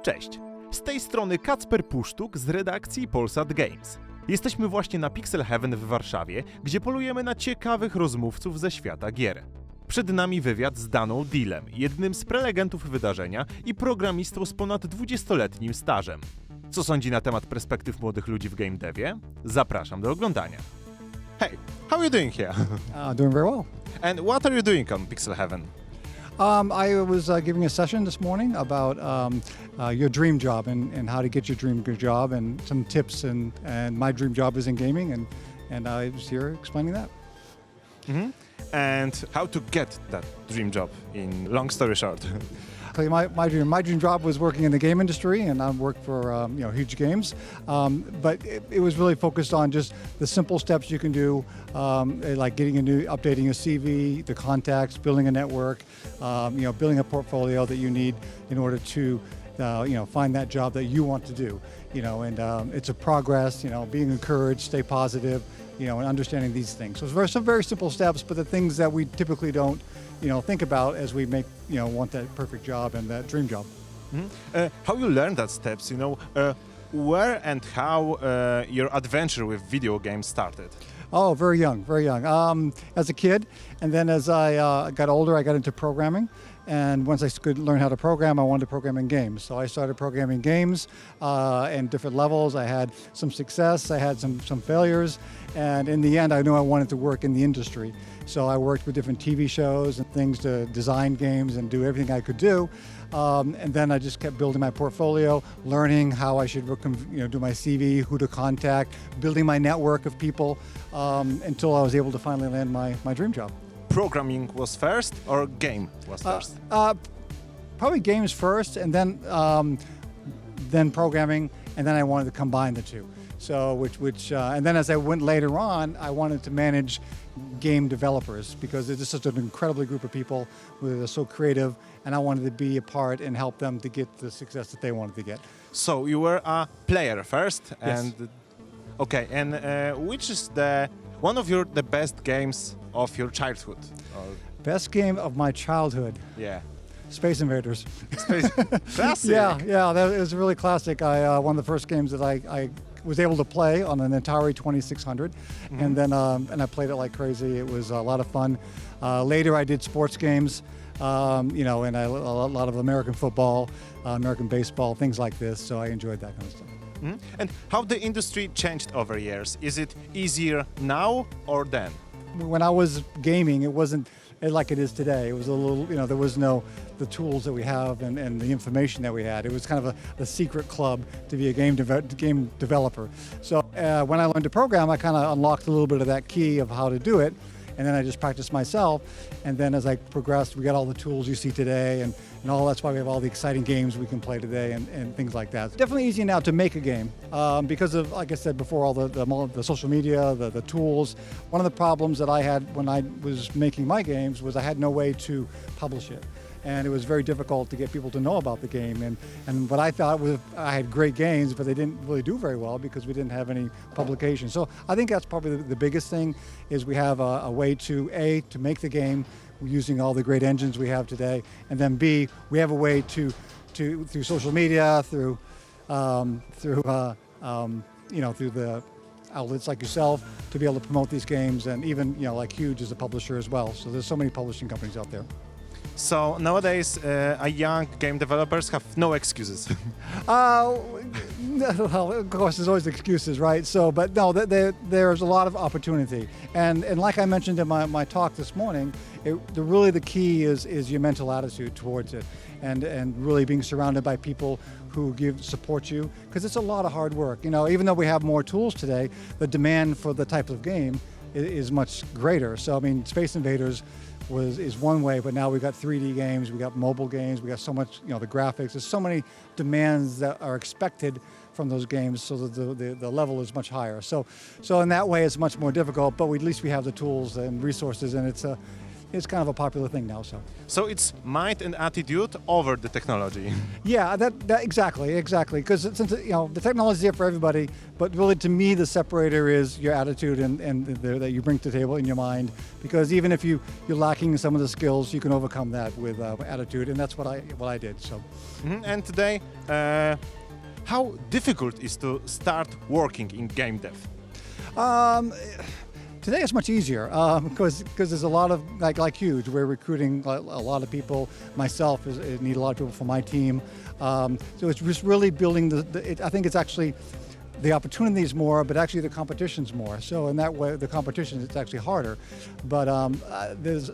Cześć, z tej strony Kacper Pusztuk z redakcji Polsat Games. Jesteśmy właśnie na Pixel Heaven w Warszawie, gdzie polujemy na ciekawych rozmówców ze świata gier. Przed nami wywiad z Daną Dillem, jednym z prelegentów wydarzenia i programistą z ponad 20-letnim stażem. Co sądzi na temat perspektyw młodych ludzi w game devie? Zapraszam do oglądania. Hey, how are you doing here? Doing very well. And what are you doing on Pixel Heaven? I was giving a session this morning about your dream job and how to get your dream job and some tips and my dream job is in gaming and I was here explaining that. Mm-hmm. And how to get that dream job in long story short? My dream job was working in the game industry, and I worked for Huuuge Games. But it was really focused on just the simple steps you can do, like updating a CV, the contacts, building a network, building a portfolio that you need in order to, find that job that you want to do. It's a progress. Being encouraged, stay positive, and understanding these things. So it's some very simple steps, but the things that we typically don't think about as we want that perfect job and that dream job. Mm-hmm. How you learn that steps, where and how your adventure with video games started? Oh, very young. As a kid, and then as I got older, I got into programming. And once I could learn how to program, I wanted to program in games. So I started programming games in different levels. I had some success, I had some failures, and in the end, I knew I wanted to work in the industry. So I worked with different TV shows and things to design games and do everything I could do. And then I just kept building my portfolio, learning how I should do my CV, who to contact, building my network of people until I was able to finally land my dream job. Programming was first or game was first? Probably games first, and then programming, and then I wanted to combine the two. So and then as I went later on, I wanted to manage game developers because it's just such an incredibly group of people who are so creative, and I wanted to be a part and help them to get the success that they wanted to get. So you were a player first, Yes. And okay, and which is one of the best games of your childhood? Best game of my childhood. Yeah. Space Invaders. Classic. Yeah, that was really classic. One of the first games that I was able to play on an Atari 2600, Mm-hmm. and then and I played it like crazy. It was a lot of fun. Later, I did sports games, and a lot of American football, American baseball, things like this. So I enjoyed that kind of stuff. Mm-hmm. And how the industry changed over years? Is it easier now or then? When I was gaming, it wasn't like it is today. It was a little, there was no the tools that we have and the information that we had. It was kind of a secret club to be a game developer. So when I learned to program, I kind of unlocked a little bit of that key of how to do it. And then I just practiced myself. And then as I progressed, we got all the tools you see today and all. That's why we have all the exciting games we can play today and things like that. It's definitely easier now to make a game because of, like I said before, all the social media, the tools. One of the problems that I had when I was making my games was I had no way to publish it. And it was very difficult to get people to know about the game. And what I thought was I had great games, but they didn't really do very well because we didn't have any publication. So I think that's probably the biggest thing is we have a way to make the game using all the great engines we have today, and then B, we have a way to through social media, through the outlets like yourself, to be able to promote these games, and even like Huuuge is a publisher as well. So there's so many publishing companies out there. So nowadays, young game developers have no excuses. Well, of course, there's always excuses, right? So, but no, there's a lot of opportunity, and like I mentioned in my talk this morning, the key is your mental attitude towards it, and really being surrounded by people who support you, because it's a lot of hard work. Even though we have more tools today, the demand for the type of game is much greater. So, I mean, Space Invaders is one way, but now we've got 3D games, we got mobile games, we got so much, the graphics. There's so many demands that are expected from those games, so that the level is much higher. So in that way, it's much more difficult. But at least we have the tools and resources, and it's kind of a popular thing now. So it's mind and attitude over the technology. Yeah, that exactly. Because since the technology is there for everybody, but really to me the separator is your attitude and that you bring to the table in your mind. Because even if you're lacking in some of the skills, you can overcome that with attitude, and that's what I did. So. And today, how difficult is to start working in game dev? Today it's much easier because there's a lot of like Huuuge. We're recruiting a lot of people. Myself need a lot of people for my team. So it's just really building I think it's actually the opportunity is more, but actually the competition's more. So in that way, the competition it's actually harder. But there's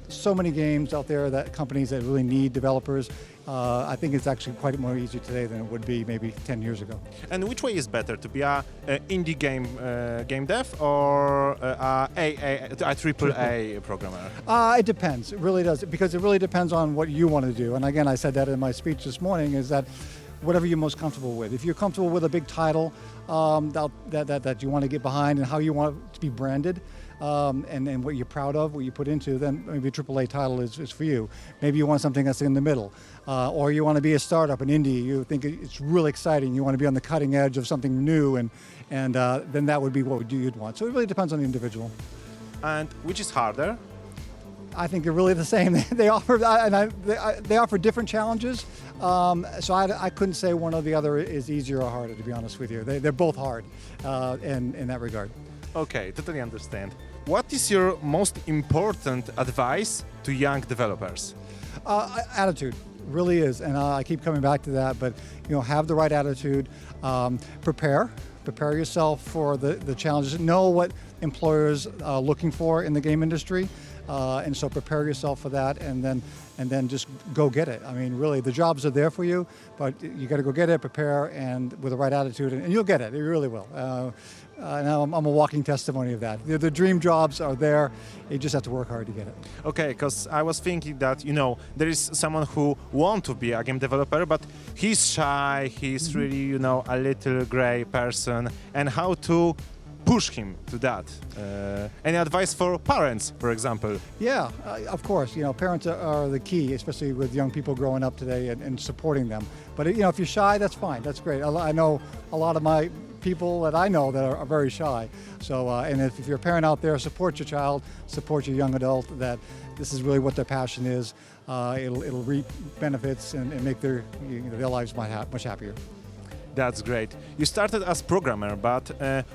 so many games out there that companies that really need developers. I think it's actually quite more easy today than it would be maybe 10 years ago. And which way is better, to be a indie game dev or a triple A programmer? It depends. It really does, because it really depends on what you want to do. And again, I said that in my speech this morning, is that whatever you're most comfortable with. If you're comfortable with a big title that you want to get behind and how you want it to be branded, and what you're proud of, what you put into, then maybe a AAA title is for you. Maybe you want something that's in the middle, or you want to be a startup, an indie. You think it's really exciting. You want to be on the cutting edge of something new, and then that would be what you'd want. So it really depends on the individual. And which is harder? I think they're really the same. They offer different challenges. So I couldn't say one or the other is easier or harder, to be honest with you. They're both hard in that regard. Okay, totally understand. What is your most important advice to young developers? Attitude really is, and I keep coming back to that. But have the right attitude. Prepare yourself for the challenges. Know what employers are looking for in the game industry. And so prepare yourself for that, and then just go get it. I mean, really, the jobs are there for you, but you got to go get it, prepare, and with the right attitude, and you'll get it. You really will. Now I'm a walking testimony of that. The dream jobs are there. You just have to work hard to get it. Okay, because I was thinking that there is someone who wants to be a game developer, but he's shy. He's really a little gray person, and how to push him to that. Any advice for parents, for example? Yeah, of course. Parents are the key, especially with young people growing up today, and supporting them. But if you're shy, that's fine. That's great. I know a lot of my people that I know that are very shy. So, and if you're a parent out there, support your child, support your young adult. That this is really what their passion is. It'll reap benefits and make their lives much happier. That's great. You started as programmer, but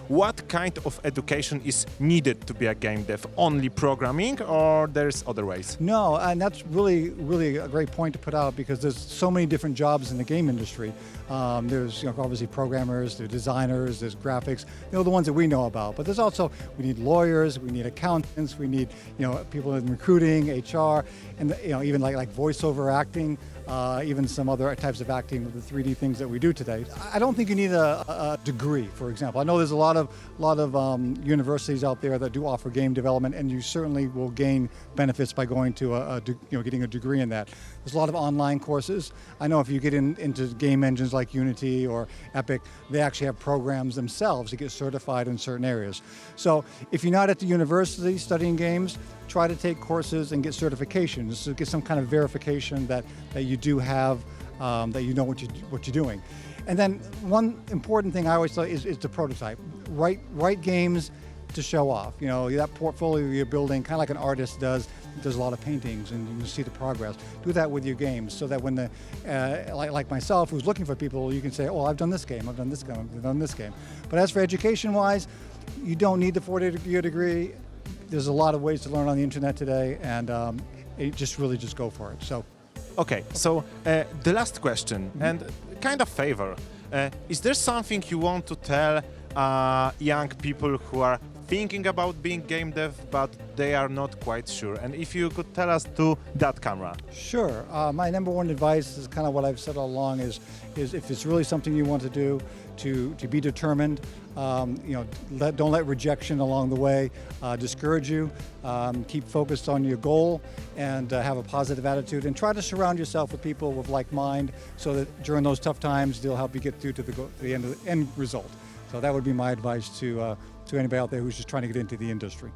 what kind of education is needed to be a game dev? Only programming, or there's other ways? No, and that's really a great point to put out, because there's so many different jobs in the game industry. There's obviously programmers, there's designers, there's graphics, the ones that we know about. But there's also, we need lawyers, we need accountants, we need people in recruiting, HR, and even like voiceover acting. Even some other types of acting with the 3D things that we do today. I don't think you need a degree, for example. I know there's a lot of universities out there that do offer game development, and you certainly will gain benefits by going to getting a degree in that. There's a lot of online courses. I know if you get into game engines like Unity or Epic, they actually have programs themselves to get certified in certain areas. So if you're not at the university studying games, try to take courses and get certifications to get some kind of verification that you do have, that you know what you're doing. And then one important thing I always say is the prototype. Write games to show off. That portfolio you're building, kind of like an artist does a lot of paintings, and you can see the progress. Do that with your games, so that when like myself, who's looking for people, you can say, oh, I've done this game, I've done this game, I've done this game. But as for education-wise, you don't need the 4-year degree. There's a lot of ways to learn on the internet today, and just go for it. So. Okay, so the last question, and kind of favor. Is there something you want to tell young people who are thinking about being game dev, but they are not quite sure? And if you could tell us to that camera. Sure. My number one advice is kind of what I've said all along, is if it's really something you want to do, to be determined. Don't let rejection along the way discourage you. Keep focused on your goal, and have a positive attitude, and try to surround yourself with people with like mind, so that during those tough times they'll help you get through to the end result. So that would be my advice to anybody out there who's just trying to get into the industry.